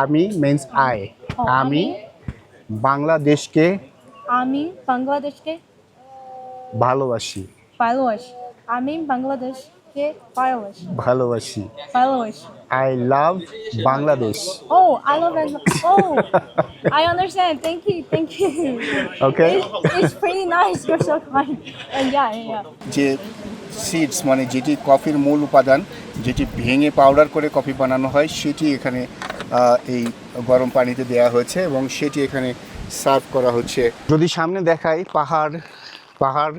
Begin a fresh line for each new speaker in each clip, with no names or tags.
আমি means I. আমি বাংলাদেশকে
আমি বাংলাদেশকে
ভালোবাসি।
ভালোবাসি। আমি বাংলাদেশকে ভালোবাসি।
ভালোবাসি।
ভালোবাসি।
I love Bangladesh.
Oh, I love Bangladesh. Oh, I understand. Thank you. Thank you.
Okay.
It's pretty nice. You're so kind. And yeah.
যে সিডস মানে যেটি কফির মূল উপাদান, যেটি ভেঙে পাউডার করে কফি বানানো হয়, সেটি এখানে এই গরম পানিতে দেওয়া হয়েছে এবং সেটি এখানে সার্ভ করা হচ্ছে। যদি সামনে দেখাই, পাহাড়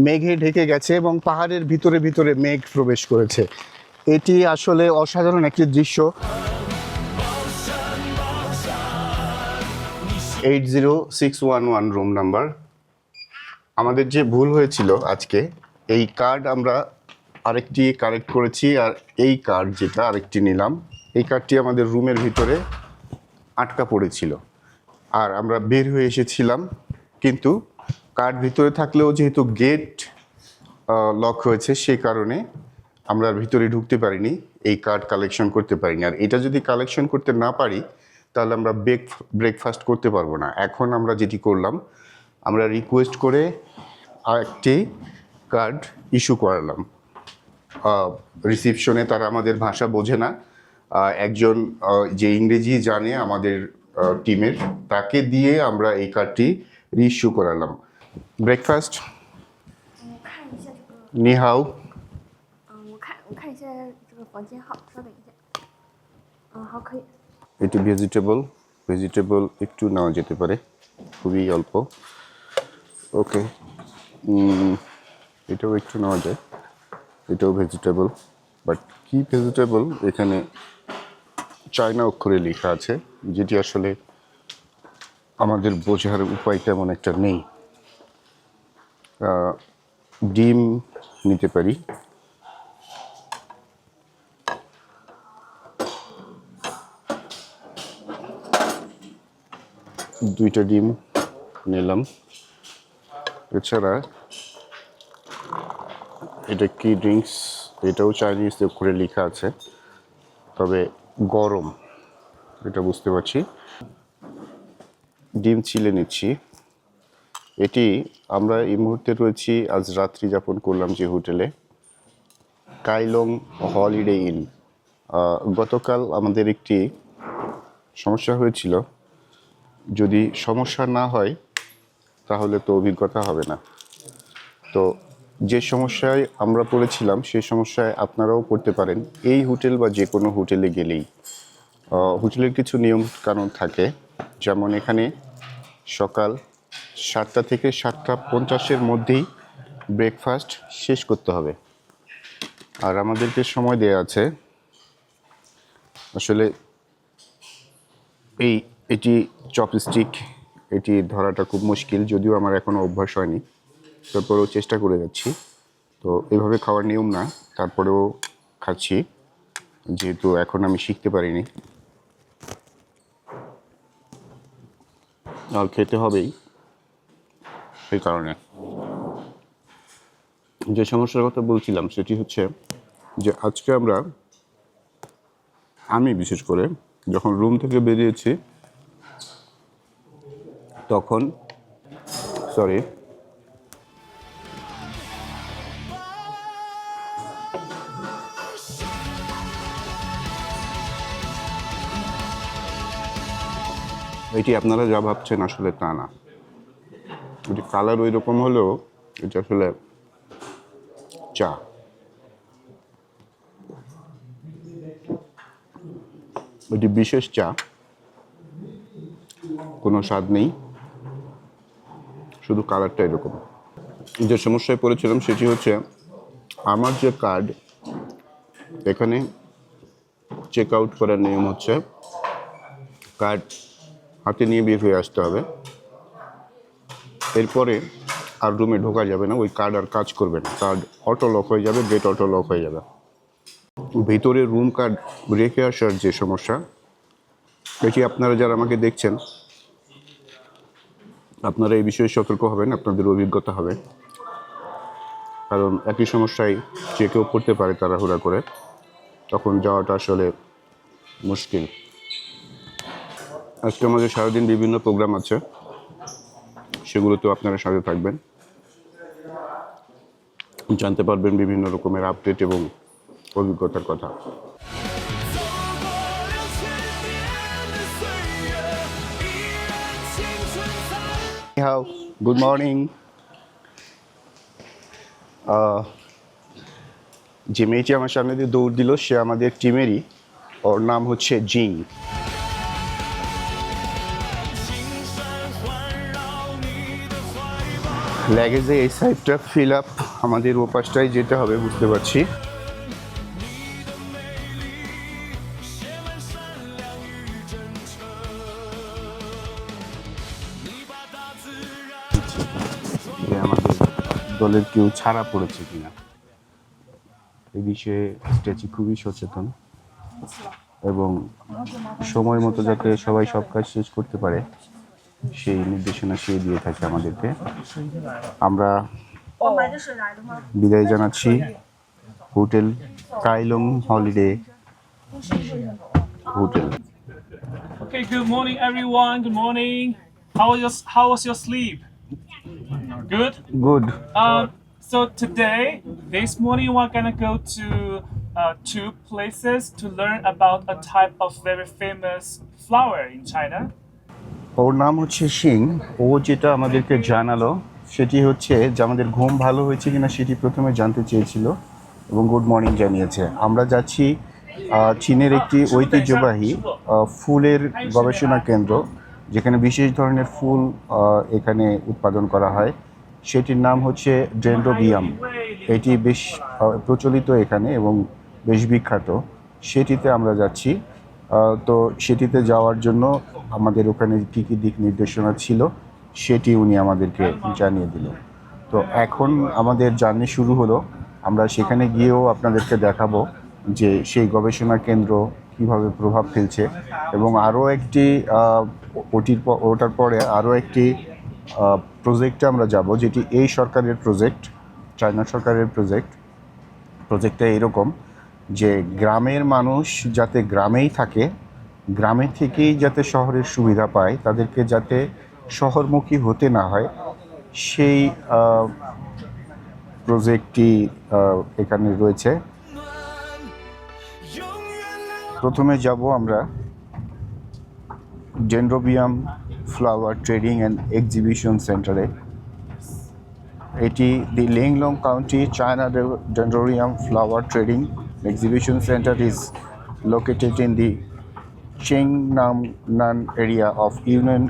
মেঘে ঢেকে গেছে এবং পাহাড়ের ভিতরে ভিতরে মেঘ প্রবেশ করেছে। এটি আসলে অসাধারণ একটি দৃশ্য। 80611 রুম নাম্বার। আমাদের যে ভুল হয়েছিল আজকে, এই কার্ড আমরা আরেকটি কারেক্ট করেছি, আর এই কার্ড যেটা আরেকটি নিলাম, এই কার্ডটি আমাদের রুমের ভিতরে আটকা পড়েছিল আর আমরা বের হয়ে এসেছিলাম, কিন্তু কার্ড ভিতরে থাকলেও যেহেতু গেট লক হয়েছে সেই কারণে আমরা ভিতরে ঢুকতে পারিনি, এই কার্ড কালেকশন করতে পারিনি। আর এটা যদি কালেকশন করতে না পারি তাহলে আমরা ব্রেকফাস্ট করতে পারবো না। এখন আমরা যেটি করলাম, আমরা রিকোয়েস্ট করে একটি কার্ড ইস্যু করালাম। রিসিপশনে তারা আমাদের ভাষা বোঝে না, একজন যে ইংরেজি জানে আমাদের টিমের, তাকে দিয়ে আমরা এই কার্ডটি রিইস্যু করালাম। ব্রেকফাস্ট 你好。
我看一下这个房间号，稍等一下。好，可以。
এটি ভেজিটেবল একটু নেওয়া যেতে পারে, খুবই অল্প। ওকে, এটাও একটু নেওয়া যায়, এটাও ভেজিটেবল, বাট কি ভেজিটেবল এখানে চায়না অক্ষরে লেখা আছে, যেটি আসলে আমাদের বোঝার উপায় তেমন একটা নেই। ডিম নিতে পারি, দুইটা ডিম নিলাম। এছাড়া এটা কি ড্রিঙ্কস, এটাও চাইনিজ করে লেখা আছে, তবে গরম, এটা বুঝতে পারছি। ডিম চিলে নিচ্ছি। এটি আমরা এই মুহূর্তে রয়েছি, আজ রাত্রি যাপন করলাম যে হোটেলে, কাইলং হলিডে ইন। গতকাল আমাদের একটি সমস্যা হয়েছিল, যদি সমস্যা না হয় তাহলে তো অভিজ্ঞতা হবে না। তো যে সমস্যায় আমরা পড়েছিলাম সেই সমস্যায় আপনারাও পড়তে পারেন এই হোটেল বা যে কোনো হোটেলে গেলেই। হোটেলের কিছু নিয়ম কানুন থাকে, যেমন এখানে সকাল 7টা থেকে 7টা 50-এর মধ্যেই ব্রেকফাস্ট শেষ করতে হবে। আর আমাদেরকে সময় দেয়া আছে, আসলে এটি চপস্টিক, এটি ধরাটা খুব মুশকিল, যদিও আমার এখনও অভ্যাস হয়নি, তারপরেও চেষ্টা করে যাচ্ছি। তো এভাবে খাওয়ার নিয়ম না, তারপরেও খাচ্ছি, যেহেতু এখন আমি শিখতে পারিনি, আর খেতে হবেই। সেই কারণে যে সমস্যার কথা বলছিলাম সেটি হচ্ছে যে আজকে আমি বিশেষ করে যখন রুম থেকে বেরিয়েছি তখন এটি আপনারা যা ভাবছেন আসলে তা না। এটি কালার ওই রকম হলেও এটা আসলে চা। এটি বিশেষ চা, কোনো স্বাদ নেই, শুধু কালারটা এরকম। যে সমস্যায় পড়েছিলাম সেটি হচ্ছে আমার যে কার্ড, এখানে চেক আউট করার নিয়ম হচ্ছে কার্ড হাতে নিয়ে বের হয়ে আসতে হবে, এরপরে আর রুমে ঢোকা যাবে না, ওই কার্ড আর কাজ করবে না, কার্ড অটো লক হয়ে যাবে, গেট অটো লক হয়ে যাবে। ভিতরে রুম কার্ড রেখে আসার যে সমস্যা, এটি আপনারা যারা আমাকে দেখছেন আপনারা এই বিষয়ে সতর্ক হবেন, আপনাদের অভিজ্ঞতা হবে, কারণ একই সমস্যায় যে কেউ পড়তে পারে তাড়াহুড়া করে, তখন যাওয়াটা আসলে মুশকিল। আজকে আমাদের সারাদিন বিভিন্ন প্রোগ্রাম আছে, সেগুলোতেও আপনারা সাথে থাকবেন, জানতে পারবেন বিভিন্ন রকমের আপডেট এবং অভিজ্ঞতার কথা। How, good morning. যে মেয়েটি আমার সামনে দিয়ে দৌড় দিল সে আমাদের টিমেরই, ওর নাম হচ্ছে জিং। ল্যাগেজে এই সাইডটা ফিল আপ, আমাদের ও পাশটায় যেতে হবে বুঝতে পারছি। যে আমাদের দলের কেউ ছাড়া পড়েছে কিনা এই বিষয়ে স্ট্যাচু খুবই সচেতন এবং সময় মতো যাতে সবাই সব কাজ শেষ করতে পারে সেই নির্দেশনা সে দিয়ে থাকে আমাদেরকে। আমরা বিদায় জানাচ্ছি hotel Keylong holiday hotel.
Okay, good morning everyone. Good morning. How was your sleep? Good.
Good.
So today, this morning, we're gonna go to two places to learn about a type of very famous flower in China.
ওর নাম হচ্ছে সিং। ও যেটা আমাদেরকে জানালো সেটি হচ্ছে যে আমাদের ঘুম ভালো হয়েছে কিনা সেটি প্রথমে জানতে চেয়েছিল এবং গুড মর্নিং জানিয়েছে। আমরা যাচ্ছি চীনের একটি ঐতিহ্যবাহী ফুলের গবেষণা কেন্দ্র, যেখানে বিশেষ ধরনের ফুল এখানে উৎপাদন করা হয়। সেটির নাম হচ্ছে ডেন্ড্রোবিয়াম। এটি বেশ প্রচলিত এখানে এবং বেশ বিখ্যাত। সেটিতে আমরা যাচ্ছি। তো সেটিতে যাওয়ার জন্য আমাদের ওখানে কী কী দিক নির্দেশনা ছিল সেটি উনি আমাদেরকে জানিয়ে দিল। তো এখন আমাদের জার্নি শুরু হলো। আমরা সেখানে গিয়েও আপনাদেরকে দেখাবো যে সেই গবেষণা কেন্দ্র কীভাবে প্রভাব ফেলছে এবং আরও একটি ওটার পরে আরও একটি প্রজেক্টে আমরা যাব, যেটি এই সরকারের প্রজেক্ট, চায়না সরকারের প্রজেক্টটা এরকম যে গ্রামের মানুষ যাতে গ্রামেই থাকে, গ্রামে থেকেই যাতে শহরের সুবিধা পায়, তাদেরকে যাতে শহরমুখী হতে না হয়, সেই প্রজেক্টটি এখানে রয়েছে। প্রথমে যাব আমরা dendrobium flower trading and exhibition সেন্টারে। এটি the Linglong county China dendrobium flower trading exhibition centre is located in the Chengnamnan area of Yunnan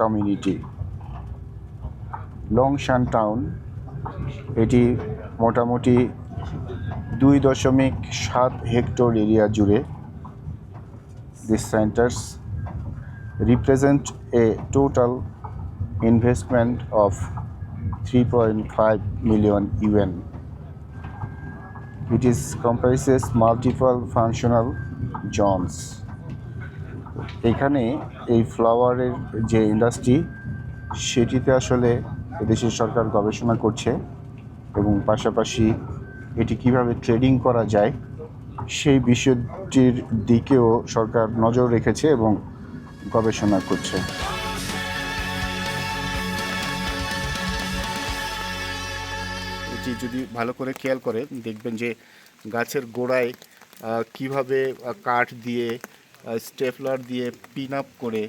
Community, Longshan Town। এটি মোটামুটি 2.7 হেক্টর এরিয়া জুড়ে। These centers represent a total investment of 3.5 million yuan. It is comprises multiple functional zones. এখানে এই ফ্লাওয়ারের যে industry সেটিতে আসলে দেশের সরকার গবেষণা করছে এবং পাশাপাশি এটি কিভাবে ট্রেডিং করা যায় সেই বিষয়টির দিকেও সরকার নজর রেখেছে এবং গবেষণা করছে। এটি যদি ভালো করে খেয়াল করেন দেখবেন যে গাছের গোড়ায় কিভাবে কাঠ দিয়ে স্টেপলার দিয়ে পিন আপ করে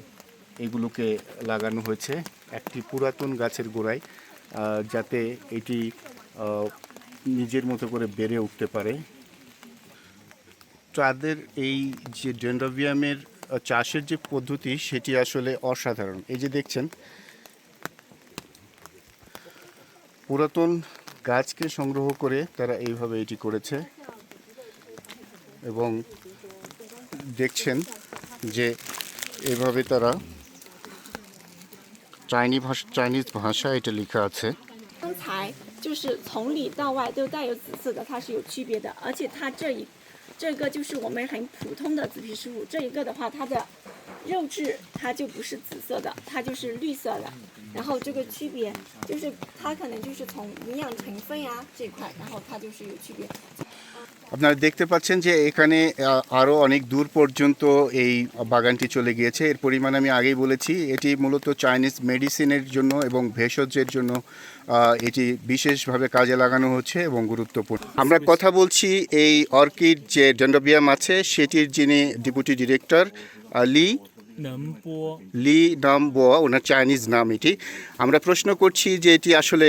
এগুলোকে লাগানো হয়েছে একটি পুরাতন গাছের গোড়ায়, যাতে এটি নিজের মতো করে বেড়ে উঠতে পারে। তাদের এই যে ডেন্ড্রোবিয়ামের চাষের যে পদ্ধতি সেটি আসলে অসাধারণ। এই যে দেখছেন পুরাতন গাছকে সংগ্রহ করে তারা এইভাবে এটি করেছে এবং দেখছেন যে এভাবে তারা চাইনিজ ভাষা এটা লেখা আছে।
刚才就是从里到外都带有紫色的，它是有区别的，而且它这个就是我们很普通的紫皮石斛，这一个的话，它的肉质它就不是紫色的，它就是绿色的。然后这个区别就是它可能就是从营养成分呀这一块，然后它就是有区别。
আপনারা দেখতে পাচ্ছেন যে এখানে আরও অনেক দূর পর্যন্ত এই বাগানটি চলে গিয়েছে। এর পরিমাণ আমি আগেই বলেছি, এটি মূলত চাইনিজ মেডিসিনের জন্য এবং ভেষজের জন্য এটি বিশেষভাবে কাজে লাগানো হচ্ছে এবং গুরুত্বপূর্ণ। আমরা কথা বলছি এই অর্কিড যে ডেন্ড্রোবিয়াম আছে সেটির যিনি ডেপুটি ডিরেক্টর লি নামবো, ওনার চাইনিজ নাম এটি। আমরা প্রশ্ন করছি যে এটি আসলে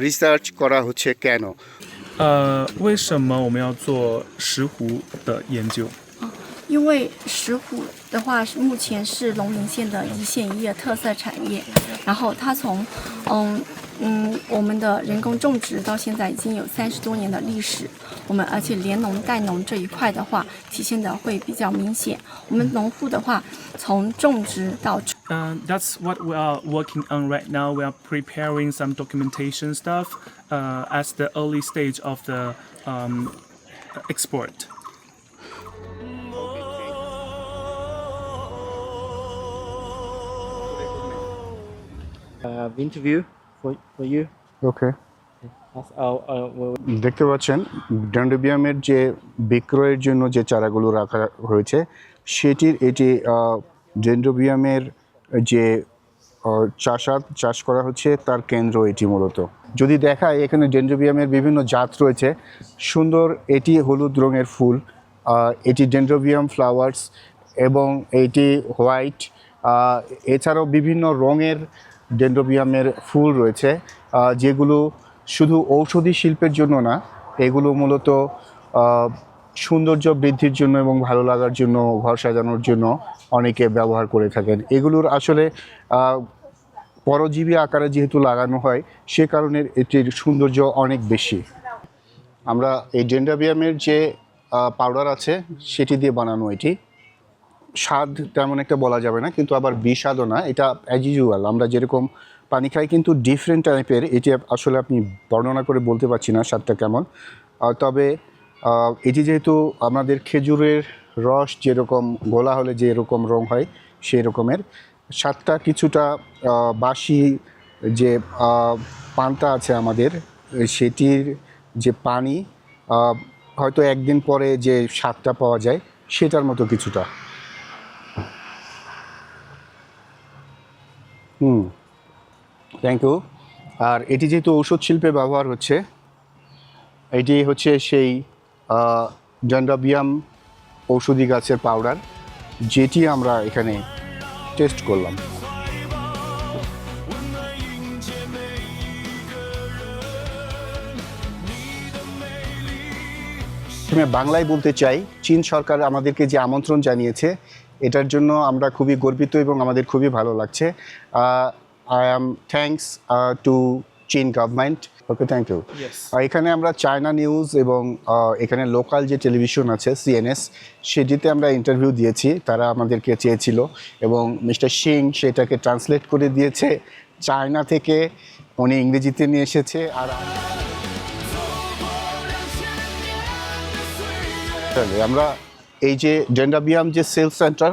রিসার্চ করা হচ্ছে কেন।
为什么我们要做石斛的研究？
因为石斛的话是目前是龙陵县的一县一业特色产业，然后它从我们的人工种植到现在已经有30多年的历史，我们而且联农带农这一块的话体现的会比较明显。我们农户的话从种植到
That's what we are working on right now. We are preparing some documentation stuff as the early stage of the export.
Interview for you.
Okay,
Well,
দেখতে পাচ্ছেন ডেন্ড্রোবিয়ামের যে বিক্রয়ের জন্য যে চারাগুলো রাখা হয়েছে সেটির এটি ডেন্ড্রোবিয়ামের যে চাষ করা হচ্ছে তার কেন্দ্র এটি মূলত। যদি দেখায় এখানে ডেন্ড্রোবিয়ামের বিভিন্ন জাত রয়েছে, সুন্দর এটি হলুদ রঙের ফুল, এটি ডেন্ড্রোবিয়াম ফ্লাওয়ার্স এবং এটি হোয়াইট, এছাড়াও বিভিন্ন রঙের ডেন্ড্রোবিয়ামের ফুল রয়েছে যেগুলো শুধু ঔষধি শিল্পের জন্য না, এগুলো মূলত সৌন্দর্য বৃদ্ধির জন্য এবং ভালো লাগার জন্য, ঘর সাজানোর জন্য অনেকে ব্যবহার করে থাকেন। এগুলোর আসলে পরজীবী আকারে যেহেতু লাগানো হয় সে কারণে এটির সৌন্দর্য অনেক বেশি। আমরা এই ডেন্ড্রোবিয়ামের যে পাউডার আছে সেটি দিয়ে বানানো, এটি স্বাদ তেমন একটা বলা যাবে না কিন্তু আবার বিস্বাদও না, এটা অ্যাজ ইউজুয়াল আমরা যেরকম পানি খাই কিন্তু ডিফারেন্ট টাইপের। এটি আসলে আপনি বর্ণনা করে বলতে পারছি না স্বাদটা কেমন, তবে এটি যেহেতু আমাদের খেজুরের রস যেরকম গোলা হলে যে এরকম রং হয় সেই রকমের স্বাদটা কিছুটা বাসি যে পানটা আছে আমাদের সেটির যে পানি হয়তো একদিন পরে যে স্বাদটা পাওয়া যায় সেটার মতো কিছুটা। Thank you. আর এটি যেহেতু ঔষধ শিল্পে ব্যবহার হচ্ছে, এটি হচ্ছে সেই ডেন্ড্রোবিয়াম ঔষধি গাছের পাউডার যেটি আমরা এখানে টেস্ট করলাম। আমি বাংলায় বলতে চাই, চীন সরকার আমাদেরকে যে আমন্ত্রণ জানিয়েছে এটার জন্য আমরা খুবই গর্বিত এবং আমাদের খুবই ভালো লাগছে। I am thanks to Chin government. Okay, thank you.
Yes.
এখানে আমরা চায়না নিউজ এবং এখানে লোকাল যে টেলিভিশন আছে CNS সেটিতে আমরা ইন্টারভিউ দিয়েছি, তারা আমাদেরকে চেয়েছিল এবং মিস্টার সিং সেটাকে ট্রান্সলেট করে দিয়েছে চায়না থেকে, উনি ইংরেজিতে নিয়ে এসেছে। আর আমরা এই যে ডেন্ড্রোবিয়াম যে সেলস সেন্টার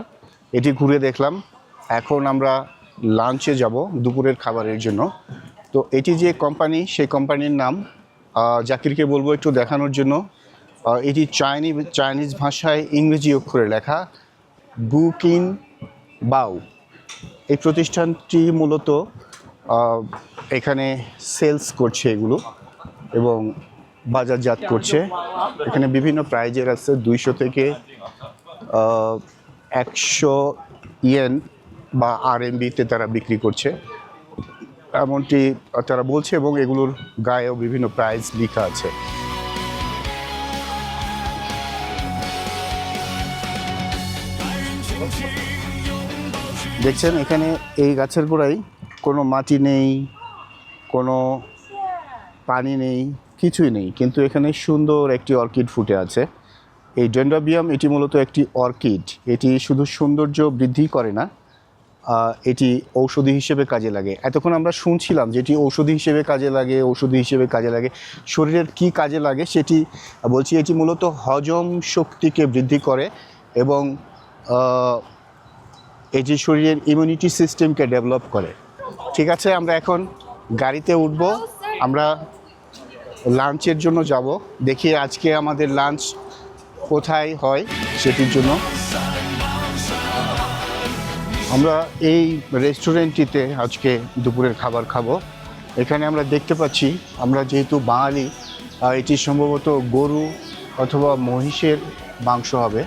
এটি ঘুরে দেখলাম। এখন আমরা লাঞ্চে যাব দুপুরের খাবারের জন্য। তো এটি যে কোম্পানি সেই কোম্পানির নাম জাকিরকে বলবো একটু দেখানোর জন্য। এটি চাইনিজ ভাষায় ইংরেজি অক্ষরে লেখা বুকিন বাউ। এই প্রতিষ্ঠানটি মূলত এখানে সেলস করছে এগুলো এবং বাজারজাত করছে। এখানে বিভিন্ন প্রাইজের আছে, 200 থেকে 100 ইয়েন বা RMB-তে তারা বিক্রি করছে এমনটি তারা বলছে এবং এগুলোর গায়েও বিভিন্ন প্রাইস লেখা আছে। দেখছেন এখানে এই গাছের গোড়ায় কোনো মাটি নেই, কোনো পানি নেই, কিছুই নেই, কিন্তু এখানে সুন্দর একটি অর্কিড ফুটে আছে। এই ডেন্ড্রোবিয়াম এটি মূলত একটি অর্কিড, এটি শুধু সৌন্দর্য বৃদ্ধি করে না, এটি ঔষধি হিসেবে কাজে লাগে। এতক্ষণ আমরা শুনছিলাম যেটি ঔষধি হিসেবে কাজে লাগে, শরীরের কি কাজে লাগে সেটি বলছি। এটি মূলত হজম শক্তিকে বৃদ্ধি করে এবং এটি শরীরের ইমিউনিটি সিস্টেমকে ডেভেলপ করে। ঠিক আছে, আমরা এখন গাড়িতে উঠব, আমরা লাঞ্চের জন্য যাব। দেখি আজকে আমাদের লাঞ্চ কোথায় হয় সেটির জন্য। আমরা এই রেস্টুরেন্টটিতে আজকে দুপুরের খাবার খাবো। এখানে আমরা দেখতে পাচ্ছি, আমরা যেহেতু বাঙালি, এটি সম্ভবত গরু অথবা মহিষের মাংস হবে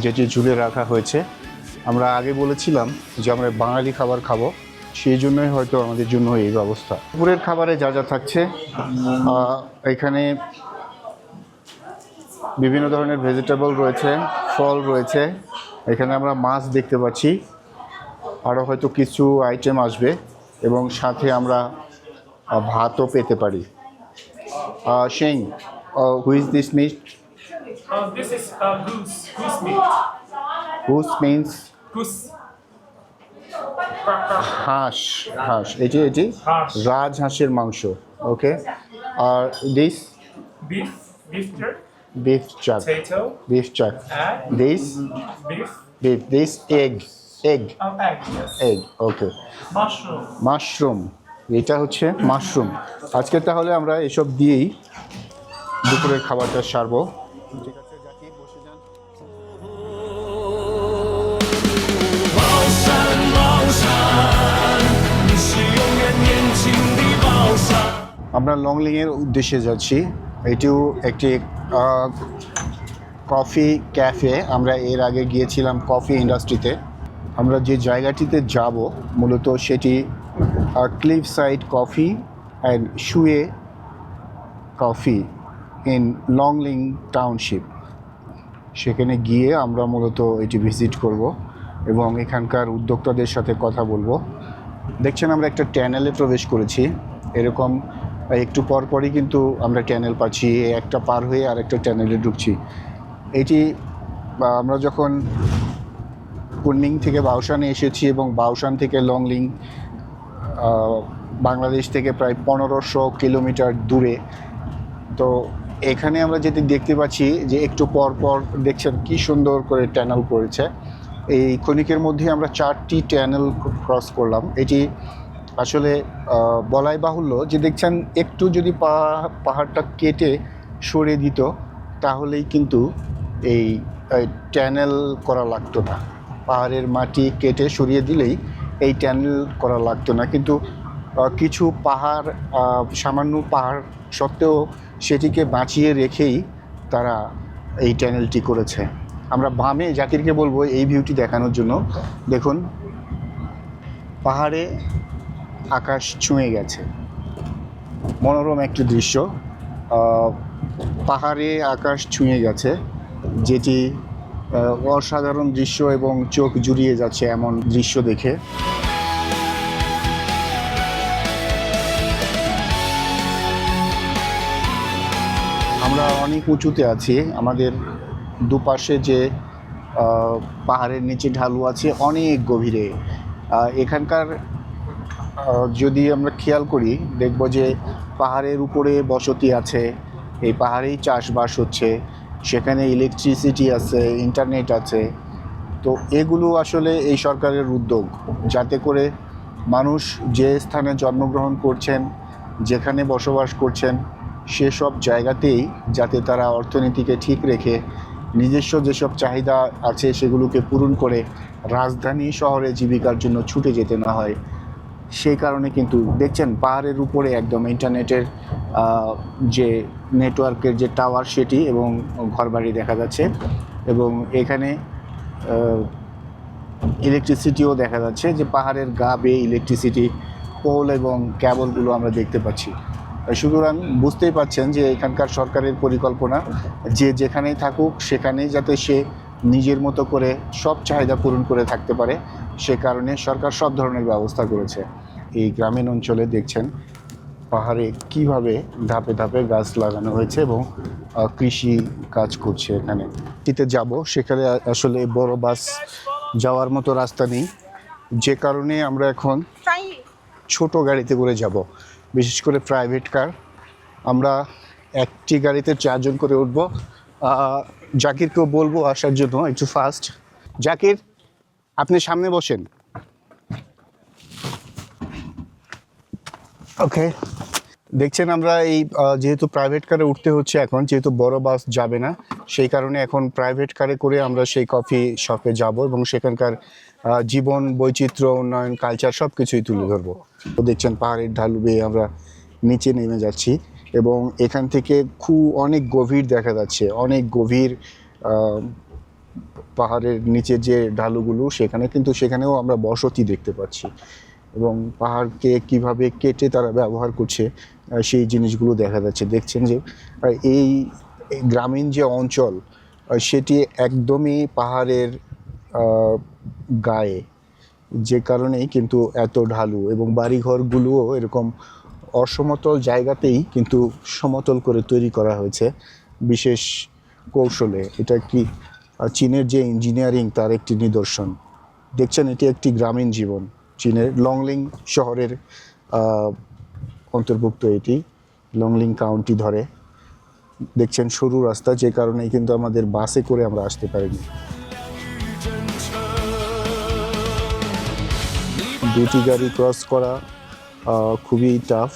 যেটি ঝুলে রাখা হয়েছে। আমরা আগে বলেছিলাম যে আমরা বাঙালি খাবার খাবো, সেই জন্যই হয়তো আমাদের জন্য এই ব্যবস্থা। দুপুরের খাবারে যা যা থাকছে, এখানে বিভিন্ন ধরনের ভেজিটেবল রয়েছে, ফল রয়েছে, এখানে আমরা মাছ দেখতে পাচ্ছি, আরও হয়তো কিছু আইটেম আসবে এবং সাথে আমরা ভাতও পেতে পারি। Sheng, who is this meat?
This is goose meat.
Goose means
Goose.
হাঁস। এটি
হাঁস।
রাজহাঁসের মাংস। ওকে। আর this
Beef jerky.
beef chuck.
Potato.
Beef chuck.
And
This
beef.
beef. This egg.
Egg. Yes.
Egg. Okay.
Mushroom.
Mushroom, এটা হচ্ছে mushroom. আজকে তাহলে আমরা এসব দিয়েই দুপুরের খাবারটা সারবো। ঠিক আছে, জাকি বসে যান। আমরা লংলিংয়ের উদ্দেশ্যে যাচ্ছি। এটিও একটি কফি ক্যাফে। আমরা এর আগে গিয়েছিলাম কফি ইন্ডাস্ট্রিতে। আমরা যে জায়গাটিতে যাব মূলত সেটি ক্লিফ সাইড কফি অ্যান্ড শুয়ে কফি ইন লংলিং টাউনশিপ। সেখানে গিয়ে আমরা মূলত এটি ভিজিট করব এবং এখানকার উদ্যোক্তাদের সাথে কথা বলবো। দেখছেন আমরা একটা ট্যানেলে প্রবেশ করেছি। এরকম একটু পরপরই কিন্তু আমরা ট্যানেল পাচ্ছি, একটা পার হয়ে আরেকটা ট্যানেলে ঢুকছি। এটি আমরা যখন কুনমিং থেকে বাউশানে এসেছি এবং বাউশান থেকে লংলিং বাংলাদেশ থেকে প্রায় 1500 কিলোমিটার দূরে। তো এখানে আমরা যেটি দেখতে পাচ্ছি যে একটু পর পর দেখছেন কি সুন্দর করে ট্যানেল করেছে। এই ক্ষণিকের মধ্যে আমরা 4টি ট্যানেল ক্রস করলাম। এটি আসলে বলাই বাহুল্য যে দেখছেন একটু যদি পাহাড়টা কেটে সরিয়ে দিত তাহলেই কিন্তু এই ট্যানেল করা লাগতো না। পাহাড়ের মাটি কেটে সরিয়ে দিলেই এই ট্যানেল করা লাগতো না, কিন্তু কিছু পাহাড়, সামান্য পাহাড় সত্ত্বেও সেটিকে বাঁচিয়ে রেখেই তারা এই ট্যানেলটি করেছে। আমরা বামে জাকিরকে বলবো এই ভিউটি দেখানোর জন্য। দেখুন, পাহাড়ে আকাশ ছুঁয়ে গেছে, মনোরম একটি দৃশ্য। পাহাড়ে আকাশ ছুঁয়ে গেছে, যেটি অসাধারণ দৃশ্য এবং চোখ জুড়িয়ে যাচ্ছে এমন দৃশ্য দেখে। আমরা অনেক উঁচুতে আছি। আমাদের দুপাশে যে পাহাড়ের নিচে ঢালু আছে অনেক গভীরে। এখানকার যদি আমরা খেয়াল করি দেখব যে পাহাড়ের উপরে বসতি আছে, এই পাহাড়েই চাষবাস হচ্ছে, সেখানে ইলেকট্রিসিটি আছে, ইন্টারনেট আছে। তো এগুলো আসলে এই সরকারের উদ্যোগ, যাতে করে মানুষ যে স্থানে জন্মগ্রহণ করছেন, যেখানে বসবাস করছেন, সেসব জায়গাতেই যাতে তারা অর্থনীতিকে ঠিক রেখে নিজস্ব যেসব চাহিদা আছে সেগুলোকে পূরণ করে রাজধানী শহরে জীবিকার জন্য ছুটে যেতে না হয়। সেই কারণে কিন্তু দেখছেন পাহাড়ের উপরে একদম ইন্টারনেটের যে নেটওয়ার্কের যে টাওয়ার সেটি এবং ঘরবাড়ি দেখা যাচ্ছে, এবং এখানে ইলেকট্রিসিটিও দেখা যাচ্ছে, যে পাহাড়ের গা বেয়ে ইলেকট্রিসিটি পোল এবং ক্যাবলগুলো আমরা দেখতে পাচ্ছি। সুতরাং বুঝতেই পাচ্ছেন যে এখানকার সরকারের পরিকল্পনা যে যেখানেই থাকুক সেখানেই যাতে সে নিজের মতো করে সব চাহিদা পূরণ করে থাকতে পারে, সে কারণে সরকার সব ধরনের ব্যবস্থা করেছে। এই গ্রামীণ অঞ্চলে দেখছেন পাহাড়ে কিভাবে ধাপে ধাপে গাছ লাগানো হয়েছে এবং কৃষি কাজ করছে। এখানে যেতে যাব সেখানে আসলে বড় বাস যাওয়ার মতো রাস্তা নেই, যে কারণে আমরা এখন ছোট গাড়িতে করে যাব, বিশেষ করে প্রাইভেট কার। আমরা একটি গাড়িতে 4 জন করে উঠবো। জাকিরকেও বলবো আসার জন্য একটু ফাস্ট। জাকির, আপনি সামনে বসেন। ওকে, দেখছেন আমরা এই যেহেতু প্রাইভেট কারে উঠতে হচ্ছে এখন, যেহেতু বড় বাস যাবে না, সেই কারণে এখন প্রাইভেট কারে করে আমরা সেই কফি শপে যাব এবং সেখানকার জীবন বৈচিত্র্য উন্নয়ন কালচার সব কিছুই তুলে ধরবো। তো দেখছেন পাহাড়ের ঢালু বেয়ে আমরা নিচে নেমে যাচ্ছি এবং এখান থেকে অনেক গভীর দেখা যাচ্ছে, অনেক গভীর পাহাড়ের নিচে যে ঢালুগুলো সেখানেও আমরা বসতি দেখতে পাচ্ছি এবং পাহাড়কে কিভাবে কেটে তারা ব্যবহার করছে সেই জিনিসগুলো দেখা যাচ্ছে। দেখছেন যে এই গ্রামীণ যে অঞ্চল সেটি একদমই পাহাড়ের গায়ে, যে কারণেই কিন্তু এত ঢালু এবং বাড়িঘরগুলোও এরকম অসমতল জায়গাতেই কিন্তু সমতল করে তৈরি করা হয়েছে বিশেষ কৌশলে। এটা কি চীনের যে ইঞ্জিনিয়ারিং তার একটি নিদর্শন। দেখছেন এটি একটি গ্রামীণ জীবন, চীনের লংলিং শহরের অন্তর্ভুক্ত, এটি লংলিং কাউন্টি ধরে। দেখছেন সরু রাস্তা, যে কারণে কিন্তু আমাদের বাসে করে আমরা আসতে পারিনি। দুটি গাড়ি ক্রস করা খুবই টাফ।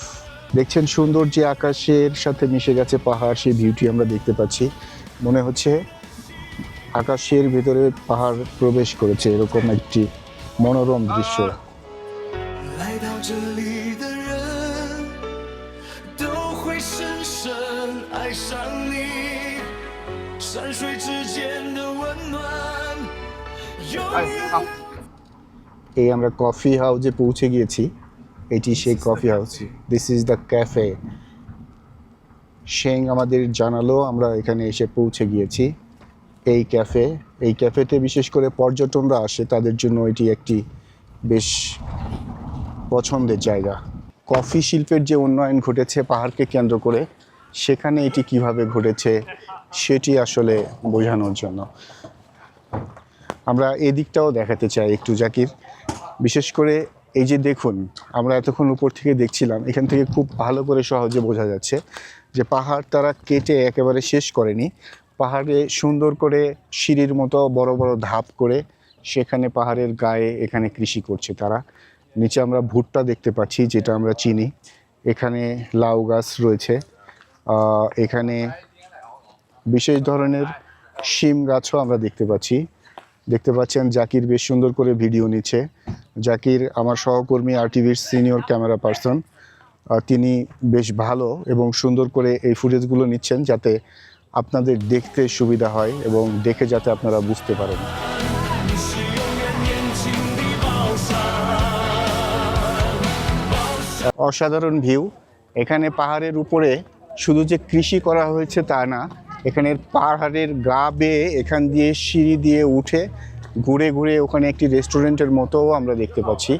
দেখছেন সুন্দর যে আকাশের সাথে মিশে গেছে পাহাড়, সেই বিউটি আমরা দেখতে পাচ্ছি। মনে হচ্ছে আকাশের ভেতরে পাহাড় প্রবেশ করেছে, এরকম একটি মনোরম দৃশ্য। এই আমরা কফি হাউসে পৌঁছে গিয়েছি, এটি সেই coffee house. This is the cafe. শেং আমাদের জানালো আমরা এখানে এসে পৌঁছে গিয়েছি। এই ক্যাফেতে বিশেষ করে পর্যটনরা আসে, তাদের জন্য এটি একটি বেশ পছন্দের জায়গা। কফি শিল্পের যে উন্নয়ন ঘটেছে পাহাড়কে কেন্দ্র করে, সেখানে এটি কিভাবে ঘটেছে সেটি আসলে বোঝানোর জন্য আমরা এদিকটাও দেখাতে চাই একটু জাকির। বিশেষ করে এই যে দেখুন, আমরা এতক্ষণ উপর থেকে দেখছিলাম, এখান থেকে খুব ভালো করে সহজে বোঝা যাচ্ছে যে পাহাড় তারা কেটে একেবারে শেষ করেনি। পাহাড়ে সুন্দর করে সিঁড়ির মতো বড় বড় ধাপ করে সেখানে পাহাড়ের গায়ে এখানে কৃষি করছে তারা। নিচে আমরা ভুট্টা দেখতে পাচ্ছি, যেটা আমরা চিনি। এখানে লাউ গাছ রয়েছে, এখানে বিশেষ ধরনের শিম গাছও আমরা দেখতে পাচ্ছেন। জাকির বেশ সুন্দর করে ভিডিও নিচ্ছে। জাকির আমার সহকর্মী RTVর সিনিয়র ক্যামেরা পার্সন, তিনি বেশ ভালো এবং সুন্দর করে এই ফুটেজগুলো নিচ্ছেন যাতে আপনাদের দেখতে সুবিধা হয় এবং দেখে যাতে আপনারা বুঝতে পারেন। অসাধারণ ভিউ। এখানে পাহাড়ের উপরে শুধু যে কৃষি করা হয়েছে তা না, এখানের পাহাড়ের গা বেয়ে এখান দিয়ে সিঁড়ি দিয়ে উঠে ঘুরে ঘুরে ওখানে একটি রেস্টুরেন্টের মতোও আমরা দেখতে পাচ্ছি।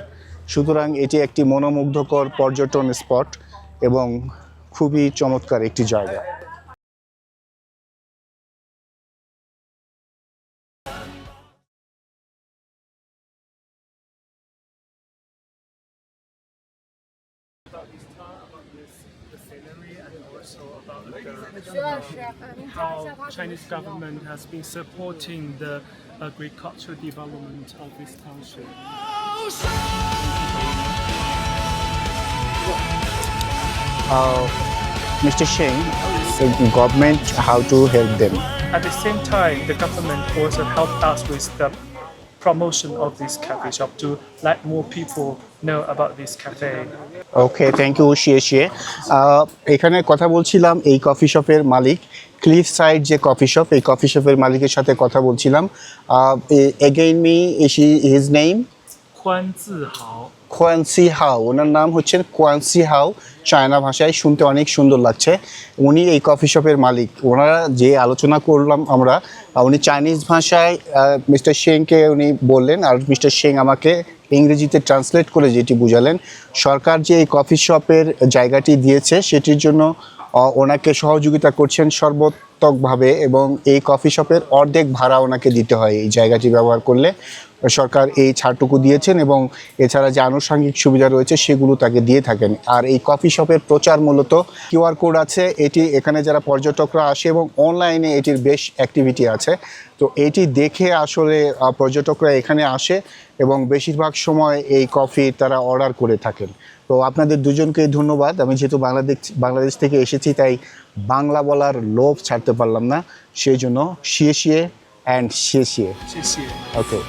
সুতরাং এটি একটি মনোমুগ্ধকর পর্যটন স্পট এবং খুবই চমৎকার একটি জায়গা।
How Chinese government has been supporting the agricultural development of this township.
Mr. Sheng, the government how to help them?
At the same time, the government also helped us with the promotion of this cafe shop to let more people know about this cafe.
Okay, thank you শিয়ে। এখানে কথা বলছিলাম এই coffee শপের মালিক, cliff side যে coffee shop, এই coffee শপের মালিকের সাথে কথা বলছিলাম। Again me his name Quancy Hao. ওনার নাম হচ্ছেন কোয়ানসি হাও, চায়না ভাষায় শুনতে অনেক সুন্দর লাগছে। উনি এই কফি শপের মালিক। ওনারা যে আলোচনা করলাম আমরা, উনি চাইনিজ ভাষায় মিস্টার শেংকে উনি বললেন, আর মিস্টার শেং আমাকে ইংরেজিতে ট্রান্সলেট করে যেটি বুঝালেন, সরকার যে এই কফি শপের জায়গাটি দিয়েছে সেটির জন্য ওনাকে সহযোগিতা করছেন সর্বাত্মকভাবে এবং এই কফি শপের অর্ধেক ভাড়া ওনাকে দিতে হয় এই জায়গাটি ব্যবহার করলে। সরকার এই ছাড়টুকু দিয়েছেন এবং এছাড়া যে আনুষঙ্গিক সুবিধা রয়েছে সেগুলো তাকে দিয়ে থাকেন। আর এই কফি শপের প্রচার মূলত কিউআর কোড আছে, এটি এখানে যারা পর্যটকরা আসে এবং অনলাইনে এটির বেশ অ্যাক্টিভিটি আছে, তো এটি দেখে আসলে পর্যটকরা এখানে আসে এবং বেশিরভাগ সময় এই কফি তারা অর্ডার করে থাকেন। তো আপনাদের দুজনকে ধন্যবাদ। আমি যেহেতু বাংলাদেশ থেকে এসেছি তাই বাংলা বলার লোভ ছাড়তে পারলাম না, সেই জন্য শিয়ে অ্যান্ড শিয়ে। ওকে,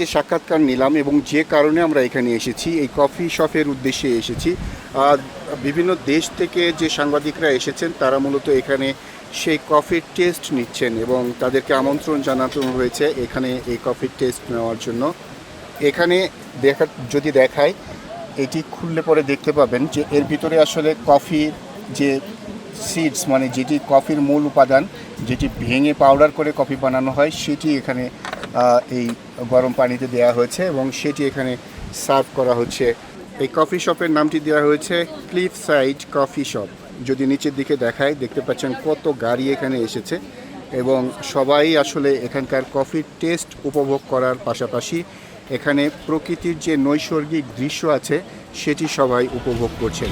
যে সাক্ষাৎকার নিলাম এবং যে কারণে আমরা এখানে এসেছি, এই কফি শপের উদ্দেশ্যে এসেছি। বিভিন্ন দেশ থেকে যে সাংবাদিকরা এসেছেন তারা মূলত এখানে সেই কফির টেস্ট নিচ্ছেন এবং তাদেরকে আমন্ত্রণ জানানো হয়েছে এখানে এই কফির টেস্ট নেওয়ার জন্য। এখানে যদি দেখায়, এটি খুললে পরে দেখতে পাবেন যে এর ভিতরে আসলে কফির যে সিডস, মানে যেটি কফির মূল উপাদান, যেটি ভেঙে পাউডার করে কফি বানানো হয়, সেটি এখানে এই গরম পানিতে দেওয়া হয়েছে এবং সেটি এখানে সার্ভ করা হচ্ছে। এই কফি শপের নামটি দেওয়া হয়েছে ক্লিফ সাইড কফি শপ। যদি নিচের দিকে দেখায়, দেখতে পাচ্ছেন কত গাড়ি এখানে এসেছে এবং সবাই আসলে এখানকার কফির টেস্ট উপভোগ করার পাশাপাশি এখানে প্রকৃতির যে নৈসর্গিক দৃশ্য আছে সেটি সবাই উপভোগ করছেন।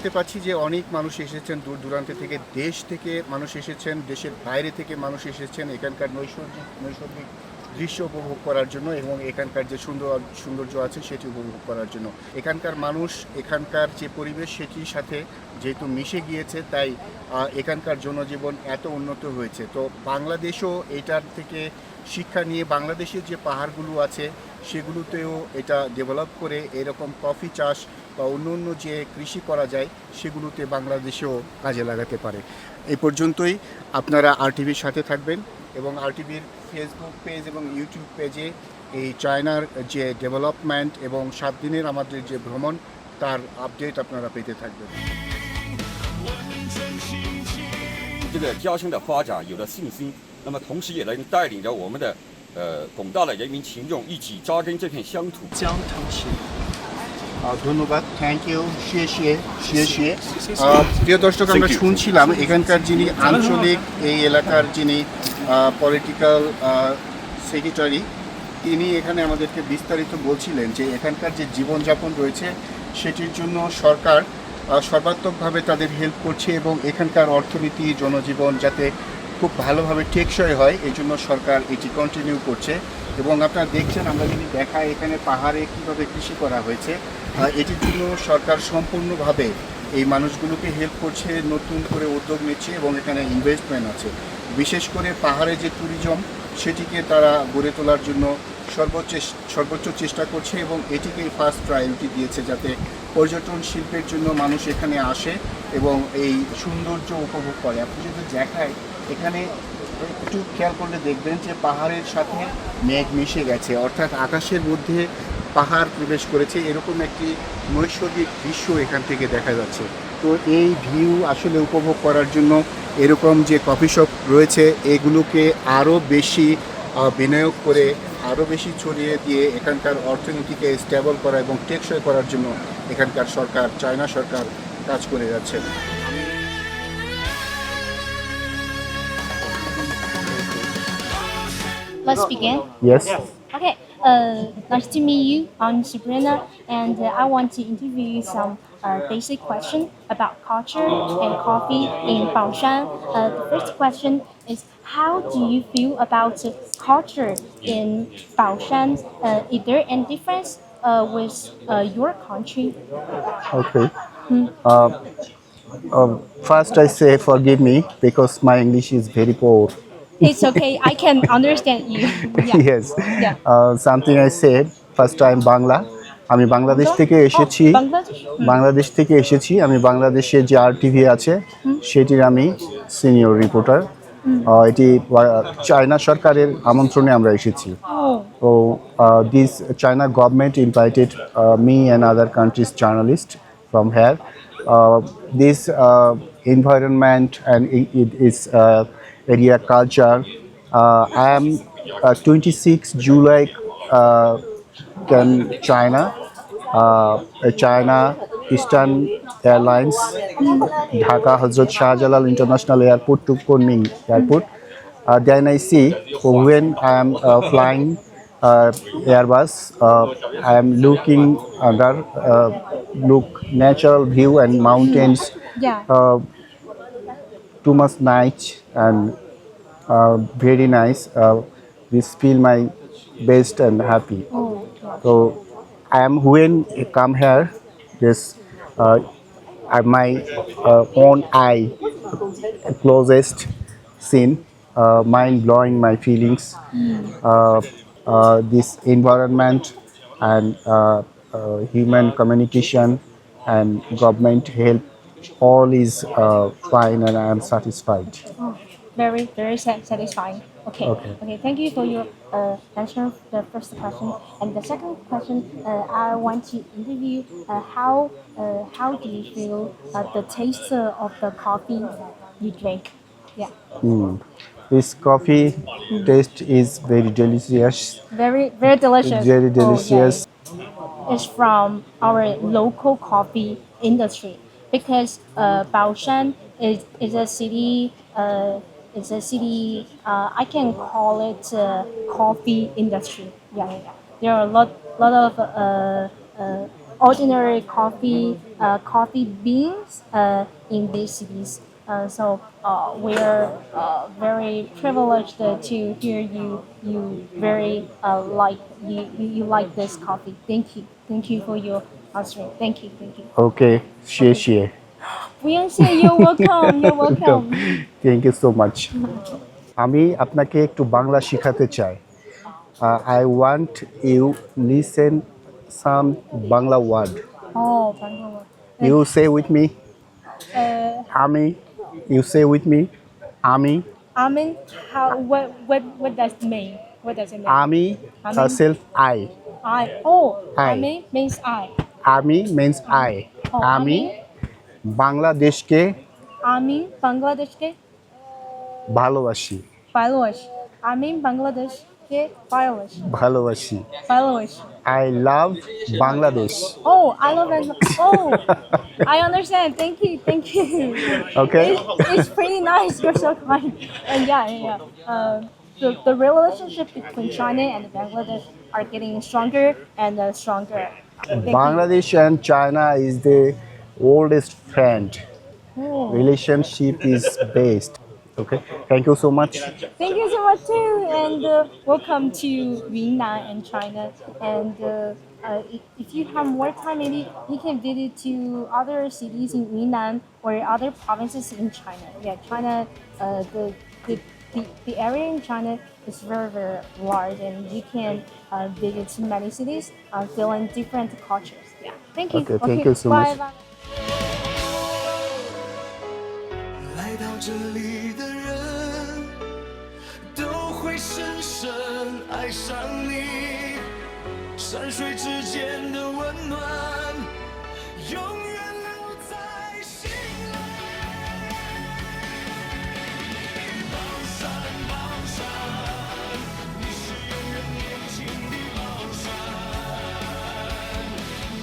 দেখতে পাচ্ছি যে অনেক মানুষ এসেছেন দূর দূরান্ত থেকে, দেশ থেকে মানুষ এসেছেন, দেশের বাইরে থেকে মানুষ এসেছেন এখানকার নৈসর্গিক দৃশ্য উপভোগ করার জন্য এবং এখানকার যে সৌন্দর্য আছে সেটি উপভোগ করার জন্য। এখানকার মানুষ, এখানকার যে পরিবেশ সেটির সাথে যেহেতু মিশে গিয়েছে, তাই এখানকার জনজীবন এত উন্নত হয়েছে। তো বাংলাদেশও এটার থেকে শিক্ষা নিয়ে বাংলাদেশের যে পাহাড়গুলো আছে সেগুলোতেও এটা ডেভেলপ করে এরকম কফি চাষ বা অন্য যে কৃষি করা যায় সেগুলোতে বাংলাদেশেও কাজে লাগাতে পারে। এই পর্যন্তই। আপনারা আরটিভির সাথে থাকবেন এবং আরটিভির ফেসবুক পেজ এবং ইউটিউব পেজে এই চায়নার যে ডেভেলপমেন্ট এবং 7 দিনের আমাদের যে ভ্রমণ তার আপডেট আপনারা পেতে থাকবেন।
这个家乡的发展有了信心，那么同时也能带领着我们的广大的人民群众一起扎根这片乡土。
江城市。
ধন্যবাদ, থ্যাংক ইউ, শিয়ে। প্রিয় দর্শক, আমরা শুনছিলাম এখানকার যিনি আঞ্চলিক এই এলাকার যিনি পলিটিক্যাল সেক্রেটারি, তিনি এখানে আমাদেরকে বিস্তারিত বলছিলেন যে এখানকার যে জীবনযাপন রয়েছে সেটির জন্য সরকার সর্বাত্মকভাবে তাদের হেল্প করছে এবং এখানকার অর্থনীতি, জনজীবন যাতে খুব ভালোভাবে টেকসই হয় এই জন্য সরকার এটি কন্টিনিউ করছে। এবং আপনারা দেখছেন, আমরা যদি দেখাই এখানে পাহাড়ে কীভাবে কৃষি করা হয়েছে, এটির জন্য সরকার সম্পূর্ণভাবে এই মানুষগুলোকে হেল্প করছে, নতুন করে উদ্যোগ নিচ্ছে এবং এখানে ইনভেস্টমেন্ট আছে। বিশেষ করে পাহাড়ে যে ট্যুরিজম সেটিকে তারা গড়ে তোলার জন্য সর্বোচ্চ চেষ্টা করছে এবং এটিকেই ফার্স্ট প্রায়োরিটি দিয়েছে যাতে পর্যটন শিল্পের জন্য মানুষ এখানে আসে এবং এই সৌন্দর্য উপভোগ করে। আপনি যদি দেখায়, এখানে একটু খেয়াল করলে দেখবেন যে পাহাড়ের সাথে মেঘ মিশে গেছে, অর্থাৎ আকাশের মধ্যে পাহাড় প্রবেশ করেছে, এরকম একটি নৈসর্গিক দৃশ্য এখান থেকে দেখা যাচ্ছে। তো এই ভিউ আসলে উপভোগ করার জন্য এরকম যে কফি শপ রয়েছে এগুলোকে আরও বেশি বিনিয়োগ করে, আরও বেশি ছড়িয়ে দিয়ে এখানকার অর্থনীতিকে স্টেবল করা এবং টেকসই করার জন্য এখানকার সরকার, চায়না সরকার কাজ করে যাচ্ছে।
Let's begin.
Yes.
Okay. Nice to meet you. I'm Sabrina, and I want to interview you some basic question about culture and coffee in Baoshan. The first question is, how do you feel about culture in Baoshan? Is there any difference with your country?
Okay. First I say forgive me because my English is very poor.
It's okay. I can understand you. Yeah.
Yes.
Yeah.
Something I said first time Bangla. আমি বাংলাদেশ থেকে এসেছি। বাংলাদেশ থেকে এসেছি। আমি বাংলাদেশের যে RTV আছে সেটির আমি সিনিয়র রিপোর্টার। এটি চায়না সরকারের আমন্ত্রণে আমরা এসেছি। So this China government invited me and other countries journalists from here. This environment and it is area culture. I am 26 July can China. China Eastern Airlines, Dhaka Hazrat Shah Jalal International Airport to Kunming Airport. Then I see when I am flying Airbus, I am looking under look natural view and mountains.
Yeah.
Too much nice and very nice. This feel my best and happy.
Oh.
So I am when I come here, this my own eye closest scene, mind blowing my feelings. This environment and human communication and government help, all is fine and I am satisfied.
Very, very satisfying. Okay.
Okay.
Thank you for your answer the first question. And the second question, I want to interview how do you feel the taste of the coffee you drink? Yeah.
This coffee taste is very delicious.
Very, very delicious.
Very delicious.
Oh, yeah. It's from our local coffee industry because Baoshan is a city. It's a city. I can call it coffee industry. Yeah. There are a lot of ordinary coffee beans in these cities. So we're very privileged to hear you very you like this coffee. Thank you for your answering. Thank you.
Okay, share.
不用谢 ，You're welcome. You're welcome.
Thank you so much. আমি আপনাকে একটু বাংলা শেখাতে চাই. I want you listen some Bangla word.
Oh, Bangalore.
You say with me. Ami. You say with me. Ami.
Amin. What does it mean? What does it mean?
Ami.
Ami.
Self I.
I. Oh,
I.
Amin means I.
Ami means I.
Oh,
আমি বাংলাদেশকে
Amin Bangladeshke
ভালোবাসি.
Bangladesh. Amin Bangladeshke Bangladesh.
ভালোবাসি.
Bangladesh.
I love Bangladesh.
Oh, I love Bangladesh. Oh, I understand. Thank you.
Okay.
It's pretty nice. You're so kind. And yeah. The relationship between China and Bangladesh are getting stronger and stronger. Thank you.
Bangladesh and China is the oldest friend.
Oh.
Relationship is best. Okay. Thank you so much.
Thank you so much too, and welcome to Yunnan and China. And if you have more time, maybe you can visit to other cities in Yunnan or other provinces in China. Yeah, China, the area in China is very, very large, and you can visit many cities, feeling different cultures. Yeah, thank you.
Okay, thank you so
bye,
much.
Bye.
来到这里的人都会深深爱上你，山水之间的温暖永远留在心里。宝山，宝山，你是永远年轻的宝山。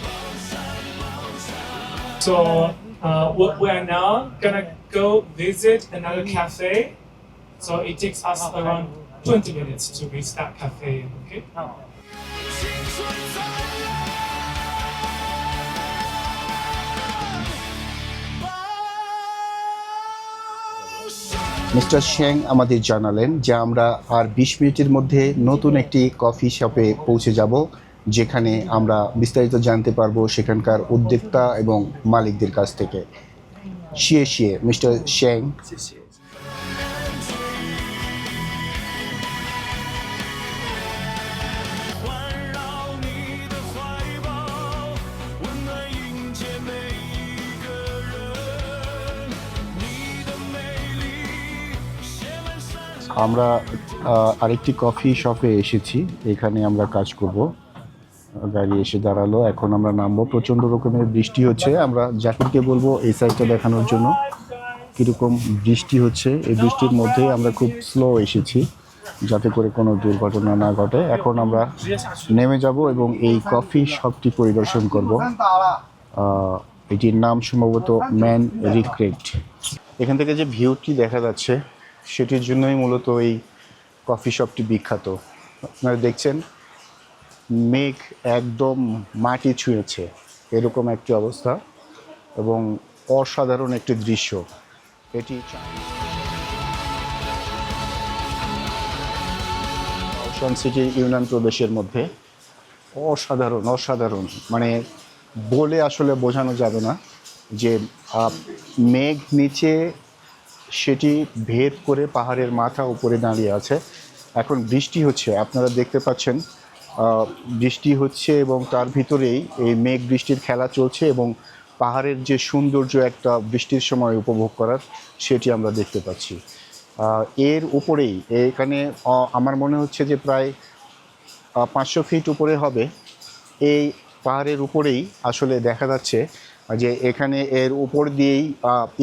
宝山，宝山。
So we are now gonna go visit another cafe. So it takes us around 20 minutes to reach that cafe. Okay.
青春灿烂，宝山。
mister Sheng আমাদের জানালেন যে আমরা আর 20 মিনিটের মধ্যে নতুন একটি coffee শপে পৌঁছে যাব, যেখানে আমরা বিস্তারিত জানতে পারবো সেখানকার উদ্যোক্তা এবং মালিকদের কাছ থেকে. শিয়ে মিস্টার শেং. আমরা আরেকটি কফি শপে এসেছি, এখানে আমরা কাজ করব. গাড়ি এসে দাঁড়ালো, এখন আমরা নামবো. প্রচণ্ড রকমের বৃষ্টি হচ্ছে. আমরা জাকিরকে বলবো এই সাইডটা দেখানোর জন্য কীরকম বৃষ্টি হচ্ছে. এই বৃষ্টির মধ্যে আমরা খুব স্লো এসেছি যাতে করে কোনো দুর্ঘটনা না ঘটে. এখন আমরা নেমে যাব এবং এই কফি শপটি পরিদর্শন করব. এটির নাম সম্ভবত ম্যান রিক্রেট। এখান থেকে যে ভিউটি দেখা যাচ্ছে সেটির জন্যই মূলত এই কফি শপটি বিখ্যাত। আপনারা দেখছেন মেঘ একদম মাটি ছুঁয়েছে এরকম একটি অবস্থা এবং অসাধারণ একটি দৃশ্য। এটি কাওশান সিটি ইউনান প্রদেশের মধ্যে। অসাধারণ মানে বলে আসলে বোঝানো যাবে না যে মেঘ নিচে সেটি ভেদ করে পাহাড়ের মাথা উপরে দাঁড়িয়ে আছে। এখন বৃষ্টি হচ্ছে, আপনারা দেখতে পাচ্ছেন বৃষ্টি হচ্ছে এবং তার ভিতরেই এই মেঘ বৃষ্টির খেলা চলছে এবং পাহাড়ের যে সৌন্দর্য একটা বৃষ্টির সময় উপভোগ করার সেটি আমরা দেখতে পাচ্ছি। এর উপরেই এখানে আমার মনে হচ্ছে যে প্রায় 500 ফিট উপরে হবে। এই পাহাড়ের উপরেই আসলে দেখা যাচ্ছে যে এখানে এর উপর দিয়েই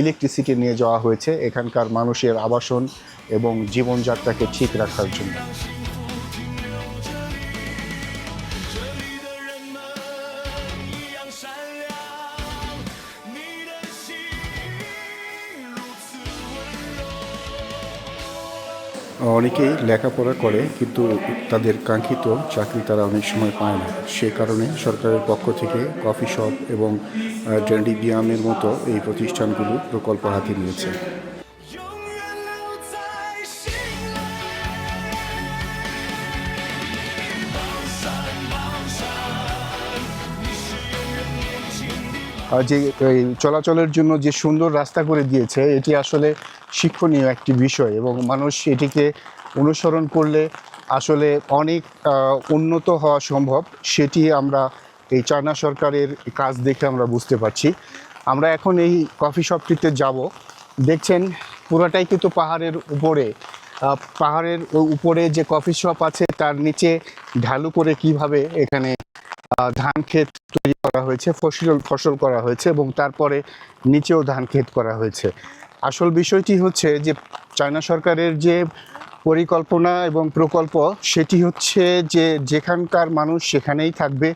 ইলেকট্রিসিটি নিয়ে যাওয়া হয়েছে এখানকার মানুষের আবাসন এবং জীবনযাত্রাকে ঠিক রাখার জন্য। অনেকেই লেখাপড়া করে কিন্তু তাদের কাঙ্ক্ষিত চাকরি তারা অনেক সময় পায় না। সে কারণে সরকারের পক্ষ থেকে কফি শপ এবং ট্রেন্ডি ব্যায়ামের মতো এই প্রতিষ্ঠানগুলো প্রকল্প হাতে নিয়েছে। যে চলাচলের জন্য যে সুন্দর রাস্তা করে দিয়েছে এটি আসলে শিক্ষণীয় একটি বিষয় এবং মানুষ এটিকে অনুসরণ করলে আসলে অনেক উন্নত হওয়া সম্ভব। সেটি আমরা এই চায়না সরকারের কাজ দেখে আমরা বুঝতে পারছি। আমরা এখন এই কফি শপটিতে যাব। দেখছেন পুরোটাই কিন্তু পাহাড়ের উপরে। পাহাড়ের উপরে যে কফি শপ আছে তার নিচে ঢালু করে কিভাবে এখানে ধান ক্ষেত তৈরি করা হয়েছে, ফসল করা হয়েছে এবং তারপরে নিচেও ধান ক্ষেত করা হয়েছে। আসল বিষয়টি হচ্ছে যে চায়না সরকারের যে পরিকল্পনা এবং প্রকল্প সেটি হচ্ছে যে যেখানকার মানুষ সেখানেই থাকবে,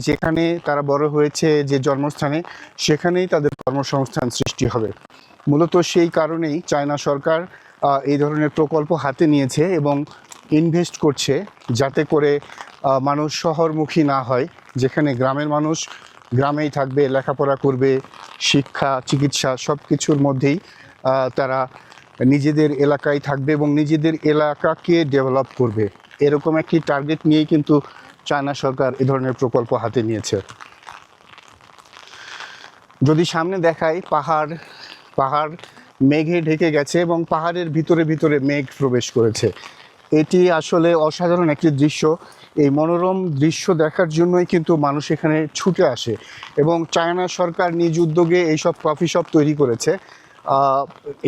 যেখানে তারা বড় হয়েছে যে জন্মস্থানে সেখানেই তাদের কর্মসংস্থান সৃষ্টি হবে। মূলত সেই কারণেই চায়না সরকার এই ধরনের প্রকল্প হাতে নিয়েছে এবং ইনভেস্ট করছে যাতে করে মানুষ শহরমুখী না হয়, যেখানে গ্রামের মানুষ গ্রামেই থাকবে, লেখাপড়া করবে, শিক্ষা চিকিৎসা সব কিছুর মধ্যেই তারা নিজেদের এলাকায় থাকবে এবং নিজেদের এলাকাকে ডেভেলপ করবে। এরকম একটি টার্গেট নিয়েই কিন্তু চায়না সরকার এ ধরনের প্রকল্প হাতে নিয়েছে। যদি সামনে দেখাই পাহাড় মেঘে ঢেকে গেছে এবং পাহাড়ের ভিতরে মেঘ প্রবেশ করেছে। এটি আসলে অসাধারণ একটি দৃশ্য। এই মনোরম দৃশ্য দেখার জন্যই কিন্তু মানুষ এখানে ছুটে আসে এবং চায়না সরকার নিজ উদ্যোগে এইসব কফি শপ তৈরি করেছে।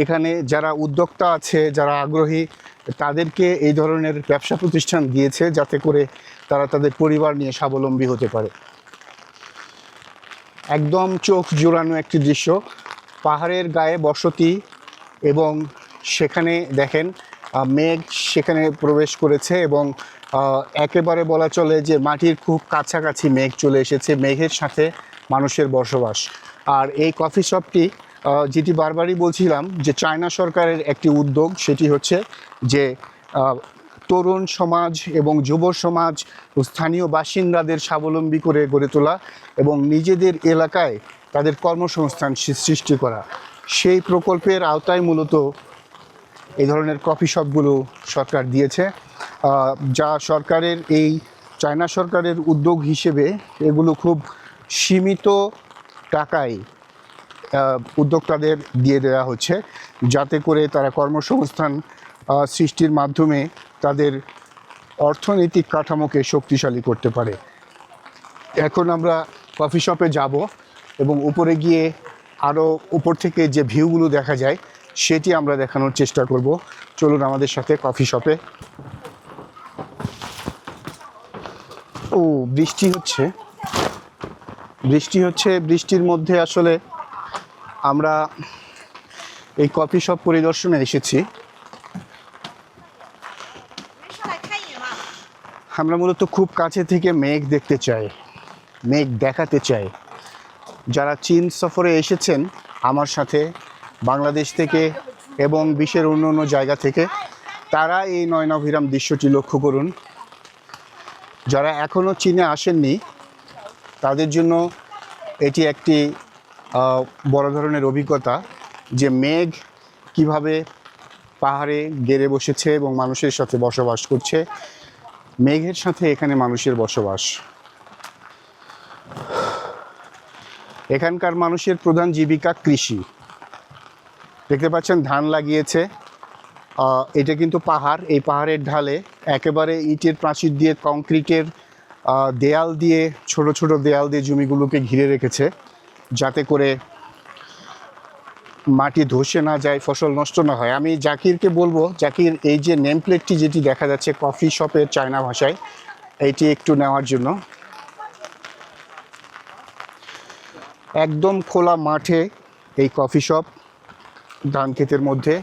এখানে যারা উদ্যোক্তা আছে, যারা আগ্রহী, তাদেরকে এই ধরনের ব্যবসা প্রতিষ্ঠান দিয়েছে যাতে করে তারা তাদের পরিবার নিয়ে স্বাবলম্বী হতে পারে। একদম চোখ জোড়ানো একটি দৃশ্য। পাহাড়ের গায়ে বসতি এবং সেখানে দেখেন মেঘ সেখানে প্রবেশ করেছে এবং একেবারে বলা চলে যে মাটির খুব কাছাকাছি মেঘ চলে এসেছে, মেঘের সাথে মানুষের বসবাস। আর এই কফি শপটি যেটি বারবারই বলছিলাম যে চায়না সরকারের একটি উদ্যোগ, সেটি হচ্ছে যে তরুণ সমাজ এবং যুব সমাজ ও স্থানীয় বাসিন্দাদের স্বাবলম্বী করে গড়ে তোলা এবং নিজেদের এলাকায় তাদের কর্মসংস্থান সৃষ্টি করা। সেই প্রকল্পের আওতায় মূলত এই ধরনের কফি শপগুলো সরকার দিয়েছে, যা সরকারের এই চায়না সরকারের উদ্যোগ হিসেবে এগুলো খুব সীমিত টাকায় উদ্যোক্তাদের দিয়ে দেওয়া হচ্ছে যাতে করে তারা কর্মসংস্থান সৃষ্টির মাধ্যমে তাদের অর্থনৈতিক কাঠামোকে শক্তিশালী করতে পারে। এখন আমরা কফি শপে যাব এবং উপরে গিয়ে আরও উপর থেকে যে ভিউগুলো দেখা যায় সেটি আমরা দেখানোর চেষ্টা করব। চলুন আমাদের সাথে কফি শপে। ও বৃষ্টি হচ্ছে, বৃষ্টির মধ্যে আসলে আমরা এই কফি শপ পরিদর্শনে এসেছি। আমরা মূলত খুব কাছে থেকে মেঘ দেখতে চাই, মেঘ দেখাতে চাই যারা চীন সফরে এসেছেন আমার সাথে বাংলাদেশ থেকে এবং বিশ্বের অন্য অন্য জায়গা থেকে, তারা এই নয়নাভিরাম দৃশ্যটি লক্ষ্য করুন। যারা এখনও চীনে আসেননি তাদের জন্য এটি একটি বড় ধরনের অভিজ্ঞতা, যে মেঘ কিভাবে পাহাড়ে গেড়ে বসেছে এবং মানুষের সাথে বসবাস করছে। মেঘের সাথে এখানে মানুষের বসবাস। এখানকার মানুষের প্রধান জীবিকা কৃষি। দেখতে পাচ্ছেন ধান লাগিয়েছে। এটা কিন্তু পাহাড়, এই পাহাড়ের ঢালে একেবারে ইটের প্রাচীর দিয়ে, কংক্রিটের দেয়াল দিয়ে, ছোট ছোট দেয়াল দিয়ে জমিগুলোকে ঘিরে রেখেছে, যাতে করে মাটি ধসে না যায়, ফসল নষ্ট না হয়। আমি জাকিরকে বলবো, জাকির এই যে নেম প্লেটটি যেটি দেখা যাচ্ছে কফি শপের চায়না ভাষায়, এইটি একটু নেওয়ার জন্য। একদম খোলা মাঠে এই কফি শপ, ধান ক্ষেতের মধ্যে।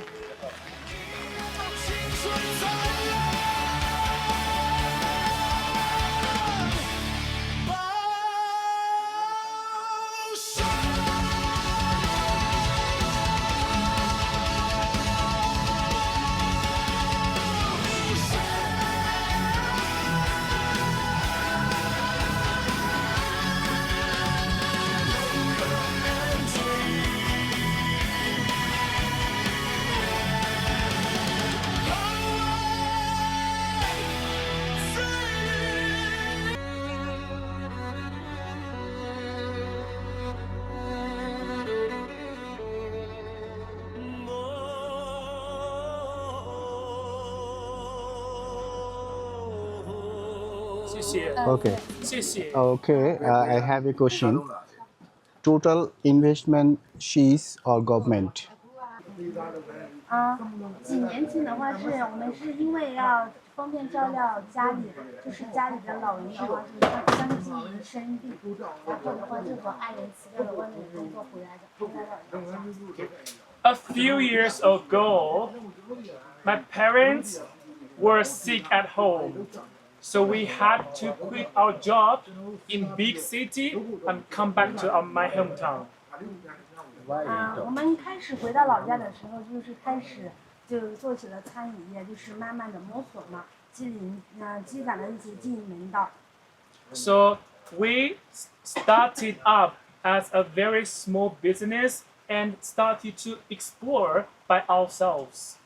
Okay. Okay, I have a question. Total investment she's or government?
几年前的话是我们是因为要方便照料家里，就是家里的老人的话是将近生病，然后的话就和爱人辞掉了外面的工作回来的，离开老人家。
A few years ago, my parents were sick at home. So we had to quit our job in big city and come back to my hometown.
我们开始回到老家的时候，就是开始就做起了餐饮业，就是慢慢的摸索嘛，积攒了一些经营门道。
So we started up as a very small business and started to explore by ourselves.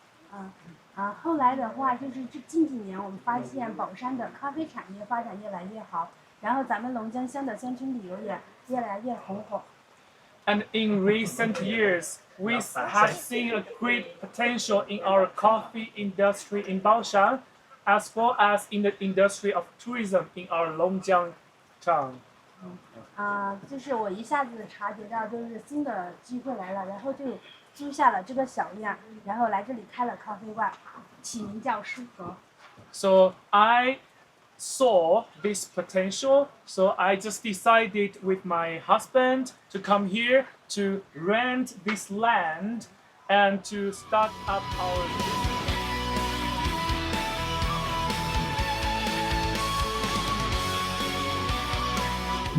后来的话，就是这近几年我们发现宝山的咖啡产业发展越来越好，然后咱们龙江乡的乡村旅游也越来越红火。
And in recent years, we have seen a great potential in our coffee industry in Baoshan, as well as in the industry of tourism in our Longjiang town.
就是我一下子察觉到，就是新的机会来了，然后就租下了这个小店，然后来这里开了咖啡馆，起名叫舒和。
So I saw this potential, so I just decided with my husband to come here to rent this land and to start up our business.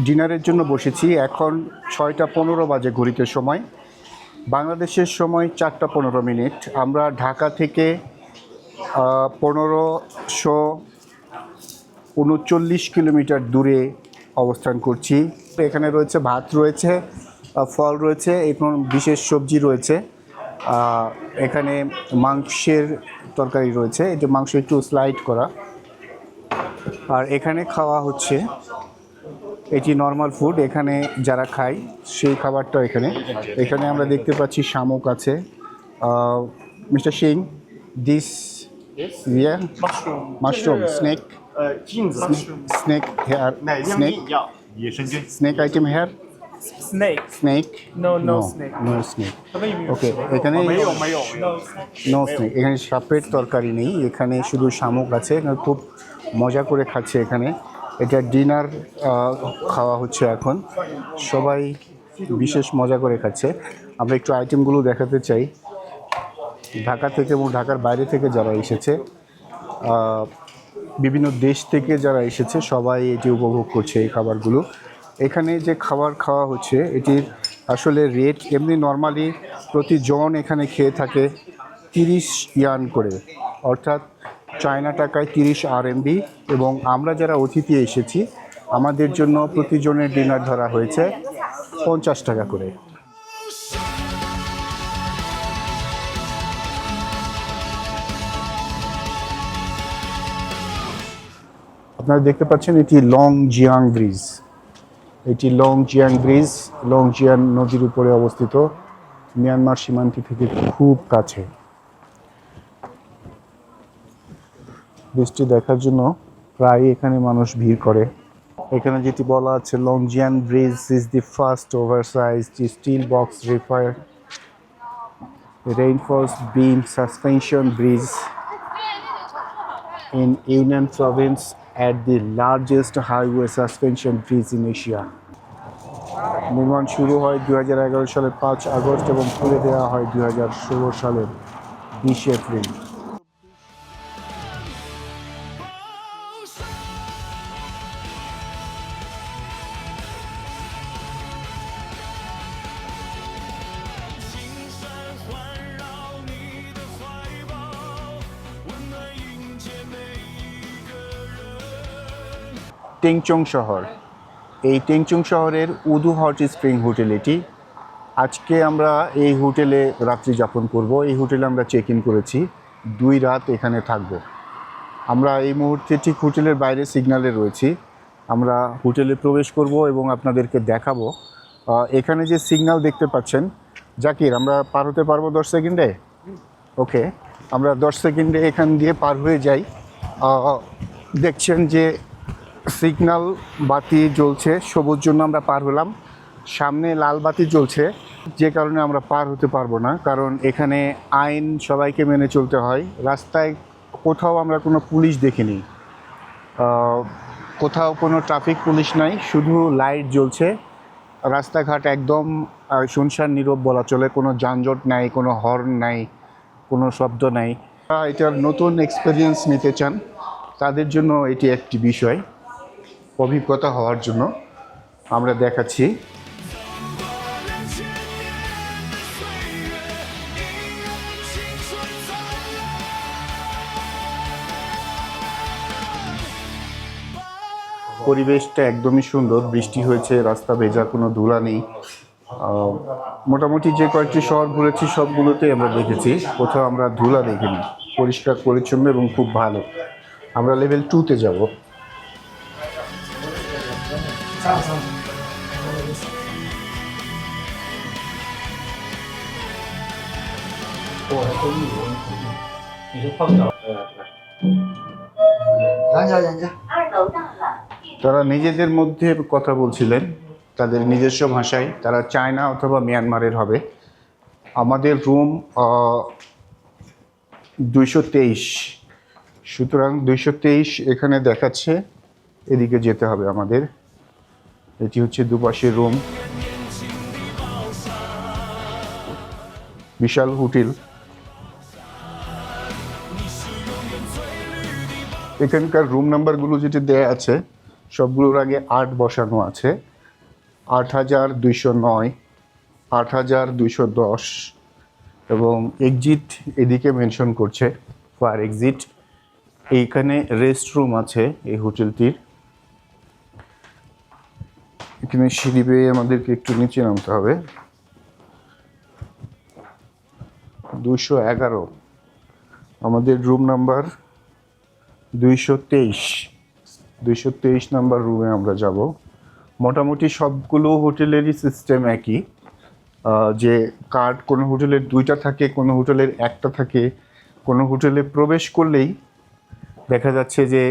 ডিনারের জন্য বসেছি। এখন 6টা 15 বাজে ঘড়িতে সময়, বাংলাদেশের সময় 4টা 15 আমরা ঢাকা থেকে 1539 কিলোমিটার দূরে অবস্থান করছি। এখানে রয়েছে ভাত, রয়েছে ফল, রয়েছে এবং বিশেষ সবজি রয়েছে। এখানে মাংসের তরকারি রয়েছে, এটা মাংস একটু স্লাইড করা। আর এখানে খাওয়া হচ্ছে, এটি নর্মাল ফুড। এখানে যারা খায় সেই খাবারটা এখানে আমরা দেখতে পাচ্ছি শামুক আছে। Mister Singh, this mushroom snake, snake here, snake item here,
Snake?
snake,
No snake.
no snake. Okay, এখানে no snake, এখানে সাপের তরকারি নেই, এখানে শুধু শামুক আছে। খুব মজা করে খাচ্ছে এখানে। এটা ডিনার খাওয়া হচ্ছে এখন, সবাই বিশেষ মজা করে খাচ্ছে। আমরা একটু আইটেমগুলো দেখাতে চাই। ঢাকা থেকে এবং ঢাকার বাইরে থেকে যারা এসেছে, বিভিন্ন দেশ থেকে যারা এসেছে, সবাই এটি উপভোগ করছে এই খাবারগুলো। এখানে যে খাবার খাওয়া হচ্ছে এটির আসলে রেট এমনি নর্মালি প্রতিজন এখানে খেয়ে থাকে 30 ইয়ান করে, অর্থাৎ চায়না টাকায় 30 RMB। এবং আমরা যারা অতিথি এসেছি আমাদের জন্য প্রতিজনের ডিনার ধরা হয়েছে 50 টাকা করে। আপনারা দেখতে পাচ্ছেন এটি লং জিয়াং ব্রিজ। এটি long Jiang bridge long Jiang নদীর উপরে অবস্থিত, মিয়ানমার সীমান্ত থেকে খুব কাছে। ব্রিজটি দেখার জন্য প্রায় এখানে মানুষ ভিড় করে। এখানে যেটি বলা আছে, Long Jiang bridge is the first oversized steel box reinforced beam suspension bridge in Yunnan province at the largest highway suspension bridge in Asia. নির্মাণ শুরু হয় 2011 সালের 5 আগস্ট এবং খুলে দেওয়া হয় 2016 সালের 20 এপ্রিল। টেংচং শহর, এই টেংচং শহরের উদু হট স্প্রিং হোটেল এটি। আজকে আমরা এই হোটেলে রাত্রি যাপন করব। এই হোটেলে আমরা চেক ইন করেছি, 2 রাত এখানে থাকব। আমরা এই মুহূর্তে ঠিক হোটেলের বাইরে সিগন্যালে রয়েছি। আমরা হোটেলে প্রবেশ করব এবং আপনাদেরকে দেখাবো। এখানে যে সিগন্যাল দেখতে পাচ্ছেন, জাকির আমরা পার হতে পারবো 10 সেকেন্ডে? ওকে, আমরা 10 সেকেন্ডে এখান দিয়ে পার হয়ে যাই। দেখছেন যে সিগন্যাল বাতি জ্বলছে, সবুজ জন্য আমরা পার হলাম। সামনে লাল বাতি জ্বলছে, যে কারণে আমরা পার হতে পারবো না, কারণ এখানে আইন সবাইকে মেনে চলতে হয়। রাস্তায় কোথাও আমরা কোনো পুলিশ দেখিনি, কোথাও কোনো ট্রাফিক পুলিশ নাই, শুধু লাইট জ্বলছে। রাস্তাঘাট একদম শুনশান নীরব বলা চলে, কোনো যানজট নাই, কোনো হর্ন নাই, কোনো শব্দ নাই। এটার নতুন এক্সপিরিয়েন্স নিতে চান তাদের জন্য এটি একটি বিষয়, অভিজ্ঞতা হওয়ার জন্য আমরা দেখাচ্ছি। পরিবেশটা একদমই সুন্দর, বৃষ্টি হয়েছে, রাস্তা ভেজা, কোনো ধুলা নেই। মোটামুটি যে কয়েকটি শহর ঘুরেছি সবগুলোতে আমরা দেখেছি, কোথাও আমরা ধুলা দেখিনি। পরিষ্কার পরিচ্ছন্ন এবং খুব ভালো। আমরা লেভেল 2-তে যাব। তারা নিজেদের মধ্যে কথা বলছিলেন তাদের নিজস্ব ভাষায়। তারা চায়না অথবা মিয়ানমারের হবে। আমাদের রুম 223, সুতরাং 223 এখানে দেখাচ্ছে, এদিকে যেতে হবে আমাদের। এটি হচ্ছে দুপাশের রুম, বিশাল হোটেল। এখানকার রুম নাম্বারগুলো যেটি দেয়া আছে সবগুলোর আগে 8 বসানো আছে। 8209, 8210 এবং এক্সিট এদিকে মেনশন করছে, ফায়ার এক্সিট। এইখানে রেস্ট রুম আছে এই হোটেলটির। এখানে সিঁড়ি বেয়ে আমাদেরকে একটু নিচে নামতে হবে। 211 আমাদের রুম নাম্বার 223 নাম্বার রুমে আমরা যাব। মোটামুটি সবগুলো হোটেলেরই সিস্টেম একই, যে কার্ড কোনো হোটেলের 2টা থাকে, কোনো হোটেলের 1টা থাকে। কোনো হোটেলে প্রবেশ করলেই দেখা যাচ্ছে যে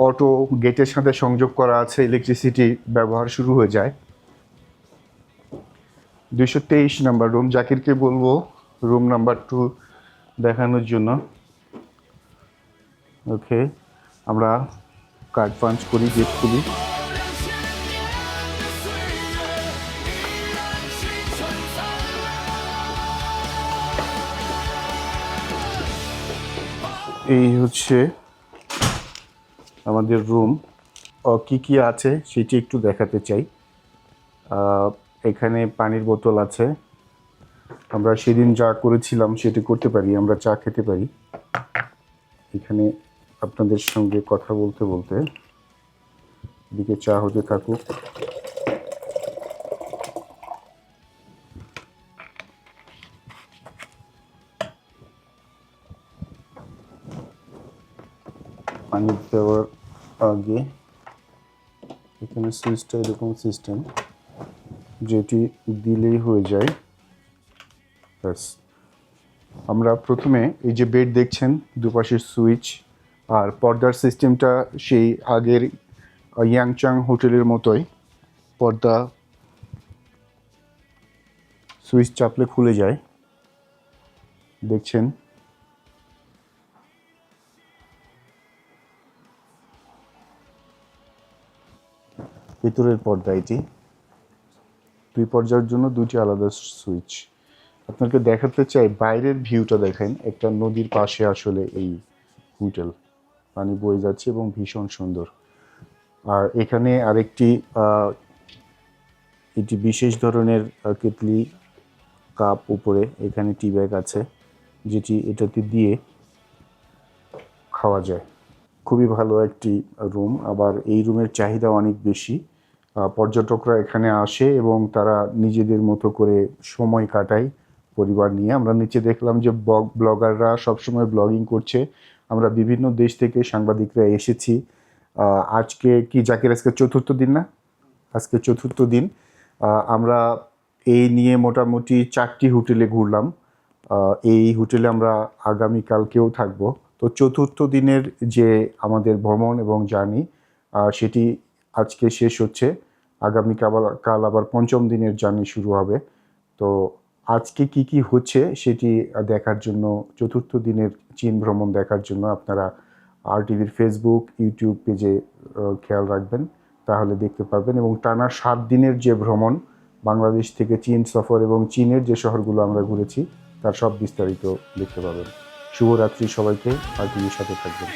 অটো গেটের সাথে সংযোগ করা আছে, ইলেকট্রিসিটি ব্যবহার শুরু হয়ে যায়। 223 নাম্বার রুম। জাকিরকে বলবো রুম নাম্বার 2 দেখানোর জন্য। ওকে, আমরা কার্ড পাঞ্চ করি, গেট খুলি। এই হচ্ছে আমাদের রুম। কি কি আছে সেটি একটু দেখাতে চাই। এখানে পানির বোতল আছে, আমরা সেদিন যা করেছিলাম সেটি করতে পারি, আমরা চা খেতে পারি। এখানে আপনাদের সঙ্গে কথা বলতে বলতে এদিকে চা হতে থাকুক। পানি দেওয়ার আগে এখানে সুইচটা এরকম সিস্টেম, যেটি দিলেই হয়ে যায়। ব্যাস, আমরা প্রথমে এই যে বেড দেখছেন, দুপাশের সুইচ আর পর্দার সিস্টেমটা সেই আগের ইয়াংচাং হোটেলের মতোই। পর্দা সুইচ চাপলে খুলে যায়, দেখছেন। ভেতরের পর্দা এটি, দুই পর্যায়ের জন্য দুটি আলাদা সুইচ। আপনাকে দেখাতে চাই বাইরের ভিউটা, দেখেন একটা নদীর পাশে আসলে এই হোটেল, পানি বয়ে যাচ্ছে এবং ভীষণ সুন্দর। আর এখানে আরেকটি এটি বিশেষ ধরনের কেটলি কাপ, উপরে এখানে টি ব্যাগ আছে যেটি এটাতে দিয়ে খাওয়া যায়। খুবই ভালো একটি রুম, আবার এই রুমের চাহিদা অনেক বেশি। পর্যটকরা এখানে আসে এবং তারা নিজেদের মতো করে সময় কাটায় পরিবার নিয়ে। আমরা নিচে দেখলাম যে ব্লগাররা সবসময় ব্লগিং করছে। আমরা বিভিন্ন দেশ থেকে সাংবাদিকরা এসেছি। আজকে কি জাকির, আজকে চতুর্থ দিন না? আজকে চতুর্থ দিন। আমরা এই নিয়ে মোটামুটি 4টি হোটেলে ঘুরলাম। এই হোটেলে আমরা আগামীকালকেও থাকব। তো চতুর্থ দিনের যে আমাদের ভ্রমণ এবং জার্নি সেটি আজকে শেষ হচ্ছে। আগামীকাল আবার 5ম দিনের জার্নি শুরু হবে। তো আজকে কি কি হচ্ছে সেটি দেখার জন্য, চতুর্থ দিনের চীন ভ্রমণ দেখার জন্য আপনারা RTVর ফেসবুক, ইউটিউব পেজে খেয়াল রাখবেন, তাহলে দেখতে পারবেন। এবং টানা 7 দিনের যে ভ্রমণ, বাংলাদেশ থেকে চীন সফর এবং চীনের যে শহরগুলো আমরা ঘুরেছি তার সব বিস্তারিত দেখতে পাবেন। শুভরাত্রি সবাইকে, RTVর সাথে থাকবেন।